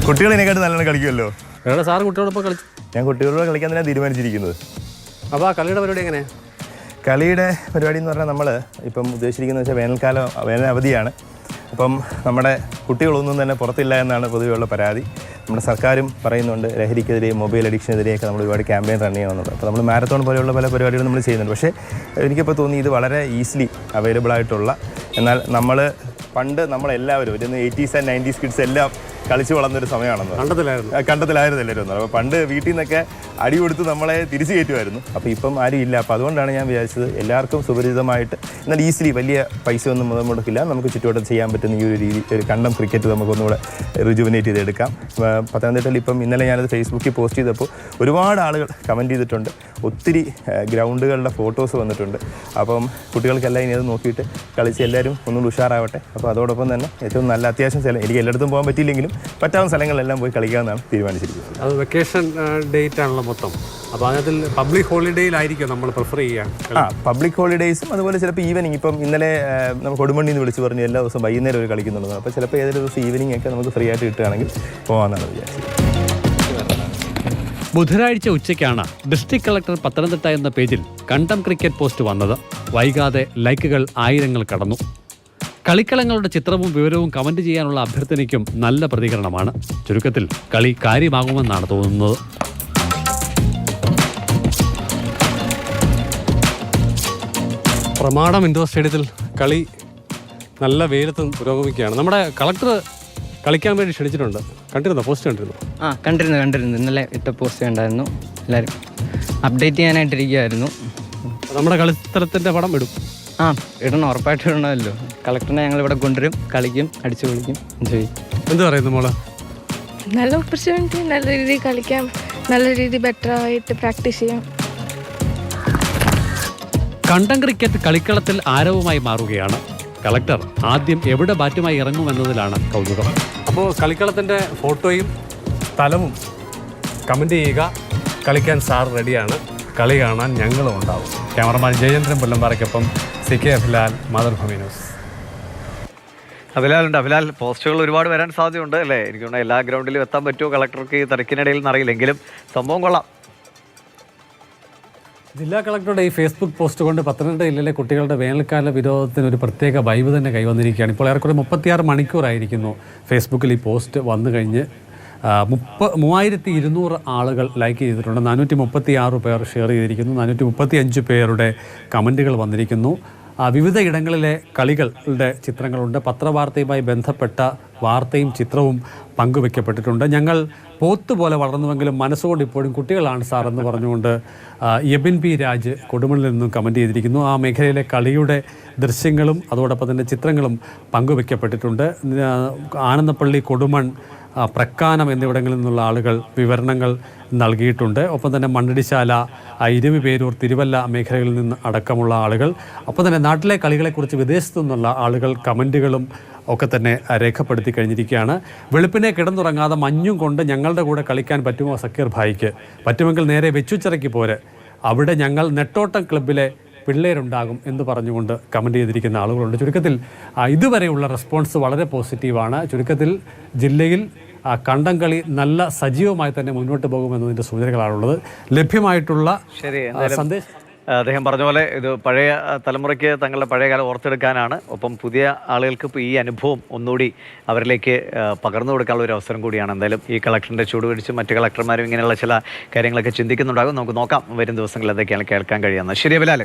കുട്ടികളതിനെക്കാട്ട് നല്ലോണം കളിക്കുമല്ലോ. വേറെ സാറ് കുട്ടികളോടൊപ്പം കളിച്ചു? ഞാൻ കുട്ടികളോട് കളിക്കാൻ തന്നെ തീരുമാനിച്ചിരിക്കുന്നത്. അപ്പോൾ ആ കളിയുടെ പരിപാടി എങ്ങനെയാണ്? കളിയുടെ പരിപാടി എന്ന് പറഞ്ഞാൽ നമ്മൾ ഇപ്പം ഉദ്ദേശിക്കുന്നത് വെച്ചാൽ വേനൽ അവധിയാണ്. അപ്പം നമ്മുടെ കുട്ടികളൊന്നും തന്നെ പുറത്തില്ല എന്നാണ് പൊതുവെയുള്ള പരാതി. നമ്മുടെ സർക്കാരും പറയുന്നുണ്ട് ലഹരിക്കെതിരെയും മൊബൈൽ അഡിക്ഷനെതിരെയൊക്കെ നമ്മൾ ഒരുപാട് ക്യാമ്പയിൻ റൺ ചെയ്യണമെന്നുണ്ട്. അപ്പോൾ നമ്മൾ മാരത്തോൺ പോലെയുള്ള പല പരിപാടികളും നമ്മൾ ചെയ്യുന്നുണ്ട്. പക്ഷേ എനിക്കിപ്പോൾ തോന്നി ഇത് വളരെ ഈസിലി അവൈലബിൾ ആയിട്ടുള്ള, എന്നാൽ നമ്മളെല്ലാവരും ഒരു 80s and 90s കിഡ്സ് എല്ലാം കളിച്ച് വളർന്നൊരു സമയമാണെന്ന് കണ്ടത്തിലായിരുന്നു എല്ലാവരും. അപ്പോൾ പണ്ട് വീട്ടിൽ നിന്നൊക്കെ അടി കൊടുത്ത് നമ്മളെ തിരിച്ചു കയറ്റുമായിരുന്നു. അപ്പോൾ ഇപ്പം ആരും ഇല്ല. അപ്പോൾ അതുകൊണ്ടാണ് ഞാൻ വിചാരിച്ചത് എല്ലാവർക്കും സുപരിചിതമായിട്ട് എന്നാൽ ഈസിലി വലിയ പൈസ ഒന്നും മുടക്കില്ല, നമുക്ക് ചുറ്റുവട്ടം ചെയ്യാൻ പറ്റുന്ന ഈ ഒരു രീതി ഒരു കണ്ടം ക്രിക്കറ്റ് നമുക്കൊന്നുകൂടെ റിജുവിനേറ്റ് ചെയ്തെടുക്കാം. പത്തനംതിട്ടയിൽ ഇപ്പം ഇന്നലെ ഞാനത് ഫേസ്ബുക്കിൽ പോസ്റ്റ് ചെയ്തപ്പോൾ ഒരുപാട് ആളുകൾ കമൻറ്റ് ചെയ്തിട്ടുണ്ട്. ഒത്തിരി ഗ്രൗണ്ടുകളുടെ ഫോട്ടോസ് വന്നിട്ടുണ്ട്. അപ്പം കുട്ടികൾക്കെല്ലാം ഇനി അത് നോക്കിയിട്ട് കളിച്ച് എല്ലാവരും ഒന്നുകൂടി ഉഷാറാവട്ടെ. അപ്പോൾ അതോടൊപ്പം തന്നെ ഏറ്റവും നല്ല അത്യാവശ്യം സ്ഥലം, എനിക്ക് എല്ലായിടത്തും പോകാൻ പറ്റിയില്ലെങ്കിലും പറ്റാവുന്ന സ്ഥലങ്ങളിലെല്ലാം പോയി കളിക്കാമെന്നാണ് തീരുമാനിച്ചിരിക്കുന്നത്. അത് വെക്കേഷൻ ഡേറ്റ് ആണല്ലോ മൊത്തം. അപ്പോൾ അതിനകത്തിൽ പബ്ലിക് ഹോളിഡേയിലായിരിക്കും നമ്മൾ പ്രിഫർ ചെയ്യുക. പബ്ലിക് ഹോളിഡേയ്സും അതുപോലെ ചിലപ്പോൾ ഈവനിങ്. ഇപ്പം ഇന്നലെ നമ്മൾ കൊടുമണ്ണിൽ നിന്ന് വിളിച്ച് പറഞ്ഞു എല്ലാ ദിവസവും വൈകുന്നേരം ഒരു കളിക്കുന്നുണ്ട്. അപ്പോൾ ചിലപ്പോൾ ഏതൊരു ദിവസം ഈവനിങ് ഒക്കെ നമുക്ക് ഫ്രീ ആയിട്ട് കിട്ടുകയാണെങ്കിൽ പോകാമെന്നാണ് വിചാരിച്ചത്. ബുധനാഴ്ച ഉച്ചയ്ക്കാണ് ഡിസ്ട്രിക്ട് കളക്ടർ പത്തനംതിട്ട എന്ന പേജിൽ കണ്ടം ക്രിക്കറ്റ് പോസ്റ്റ് വന്നത്. വൈകാതെ ലൈക്കുകൾ 1000 കടന്നു. കളിക്കളങ്ങളുടെ ചിത്രവും വിവരവും കമന്റ് ചെയ്യാനുള്ള അഭ്യർത്ഥനയ്ക്കും നല്ല പ്രതികരണമാണ്. ചുരുക്കത്തിൽ കളി കാര്യമാകുമെന്നാണ് തോന്നുന്നത്. പ്രമാണം ഇൻഡോർ സ്റ്റേഡിയത്തിൽ കളി നല്ല വെയിലത്ത് പുരോഗമിക്കുകയാണ്. നമ്മുടെ കളക്ടർ കളിക്കാൻ വേണ്ടി ക്ഷണിച്ചിട്ടുണ്ട്. കണ്ടിരുന്നോ? പോസ്റ്റ് കണ്ടിരുന്നു? കണ്ടിരുന്നു. ഇന്നലെ ഇട്ട പോസ്റ്റ് കണ്ടായിരുന്നു. എല്ലാവരും അപ്ഡേറ്റ് ചെയ്യാനായിട്ടിരിക്കുകയായിരുന്നു. നമ്മുടെ കളിസ്ഥലത്തിൻ്റെ പടം ഇടും? ഇടണം, ഉറപ്പായിട്ട് ഇടണമല്ലോ. കളക്ടറിനെ ഞങ്ങൾ ഇവിടെ കൊണ്ടുവരും, കളിക്കും, അടിച്ചു പൊളിക്കും, എൻജോയ് ചെയ്യും. എന്ത് പറയുന്നു മോള്? നല്ല ഓപ്പർച്യൂണിറ്റി, നല്ല രീതിയിൽ കളിക്കാം, നല്ല രീതിയിൽ ബെറ്റർ ആയിട്ട് പ്രാക്ടീസ് ചെയ്യാം. കണ്ടം ക്രിക്കറ്റ് കളിക്കളത്തിൽ ആരവമായി മാറുകയാണ്. കളക്ടർ ആദ്യം എവിടെ ബാറ്റുമായി ഇറങ്ങുമെന്നതിലാണ് കൗതുകം. അപ്പോൾ കളിക്കളത്തിൻ്റെ ഫോട്ടോയും സ്ഥലവും കമൻറ്റ് ചെയ്യുക. കളിക്കാൻ സാർ റെഡിയാണ്, കളി കാണാൻ ഞങ്ങളും ഉണ്ടാവും. ക്യാമറമാൻ ജയേന്ദ്രൻ പുല്ലമ്പാറയ്ക്കൊപ്പം CK അഭിലാൽ, മാതൃഭൂമി ന്യൂസ്. അഭിലാൽ പോസ്റ്റുകൾ ഒരുപാട് വരാൻ സാധ്യതയുണ്ട് അല്ലേ? എനിക്ക് തോന്നുന്നു എല്ലാ ഗ്രൗണ്ടിലും എത്താൻ പറ്റുമോ കളക്ടർക്ക് ഈ തിരക്കിനിടയിൽ എന്നറിയില്ലെങ്കിലും സംഭവം കൊള്ളാം. ജില്ലാ കളക്ടറുടെ ഈ ഫേസ്ബുക്ക് പോസ്റ്റ് കൊണ്ട് പത്തനംതിട്ട ജില്ലയിലെ കുട്ടികളുടെ വേനൽക്കാല വിരോധത്തിന് ഒരു പ്രത്യേക വൈബ് തന്നെ കൈവന്നിരിക്കുകയാണ്. ഇപ്പോൾ ഏറെക്കുറെ 36 മണിക്കൂറായിരിക്കുന്നു ഫേസ്ബുക്കിൽ ഈ പോസ്റ്റ് വന്നു കഴിഞ്ഞ്. 3200 ആളുകൾ ലൈക്ക് ചെയ്തിട്ടുണ്ട്, 436 പേർ ഷെയർ ചെയ്തിരിക്കുന്നു, 435 പേരുടെ കമൻറ്റുകൾ വന്നിരിക്കുന്നു. വിവിധ ഇടങ്ങളിലെ കളികളുടെ ചിത്രങ്ങളുണ്ട്. പത്രവാർത്തയുമായി ബന്ധപ്പെട്ട വാർത്തയും ചിത്രവും പങ്കുവെക്കപ്പെട്ടിട്ടുണ്ട്. ഞങ്ങൾ പോത്തുപോലെ വളർന്നുവെങ്കിലും മനസ്സുകൊണ്ട് ഇപ്പോഴും കുട്ടികളാണ് സാർ എന്ന് പറഞ്ഞുകൊണ്ട് യബിൻ പി രാജ് കൊടുമണ്ണിൽ നിന്നും കമൻറ്റ് ചെയ്തിരിക്കുന്നു. ആ മേഖലയിലെ കളിയുടെ ദൃശ്യങ്ങളും അതോടൊപ്പം തന്നെ ചിത്രങ്ങളും പങ്കുവെക്കപ്പെട്ടിട്ടുണ്ട്. ആനന്ദപ്പള്ളി, കൊടുമൺ, പ്രക്കാനം എന്നിവിടങ്ങളിൽ നിന്നുള്ള ആളുകൾ വിവരണങ്ങൾ നൽകിയിട്ടുണ്ട്. ഒപ്പം തന്നെ മണ്ണടിശാല, ഇരുവിപേരൂർ, തിരുവല്ല മേഖലകളിൽ നിന്ന് അടക്കമുള്ള ആളുകൾ, ഒപ്പം തന്നെ നാട്ടിലെ കളികളെക്കുറിച്ച് വിദേശത്തു നിന്നുള്ള ആളുകൾ കമൻറ്റുകളും ഒക്കെ തന്നെ രേഖപ്പെടുത്തി കഴിഞ്ഞിരിക്കുകയാണ്. വെളുപ്പിനെ കിടന്നുറങ്ങാതെ മഞ്ഞും കൊണ്ട് ഞങ്ങളുടെ കൂടെ കളിക്കാൻ പറ്റുമോ സക്കീർ ഭായിക്ക്? പറ്റുമെങ്കിൽ നേരെ വെച്ചുച്ചിറക്കി പോരെ, അവിടെ ഞങ്ങൾ നെട്ടോട്ടം ക്ലബ്ബിലെ പിള്ളേരുണ്ടാകും എന്ന് പറഞ്ഞുകൊണ്ട് കമൻറ്റ് ചെയ്തിരിക്കുന്ന ആളുകളുണ്ട്. ചുരുക്കത്തിൽ ഇതുവരെയുള്ള റെസ്പോൺസ് വളരെ പോസിറ്റീവാണ്. ചുരുക്കത്തിൽ ജില്ലയിൽ കണ്ടം കളി നല്ല സജീവമായി തന്നെ മുന്നോട്ട് പോകുമെന്നതിൻ്റെ സൂചനകളാണുള്ളത്. ലഭ്യമായിട്ടുള്ള സന്ദേശം അദ്ദേഹം പറഞ്ഞ പോലെ ഇത് പഴയ തലമുറയ്ക്ക് തങ്ങളുടെ പഴയകാലം ഓർത്തെടുക്കാനാണ്. ഒപ്പം പുതിയ ആളുകൾക്ക് ഇപ്പോൾ ഈ അനുഭവം ഒന്നുകൂടി അവരിലേക്ക് പകർന്നു കൊടുക്കാനുള്ള ഒരു അവസരം കൂടിയാണ്. എന്തായാലും ഈ കളക്ടറിൻ്റെ ചൂട് പിടിച്ച് മറ്റ് കളക്ടർമാരും ഇങ്ങനെയുള്ള ചില കാര്യങ്ങളൊക്കെ ചിന്തിക്കുന്നുണ്ടാകും. നമുക്ക് നോക്കാം വരും ദിവസങ്ങളിൽ എന്തൊക്കെയാണ് കേൾക്കാൻ കഴിയുന്നത്. ശരി അഭിലാൽ.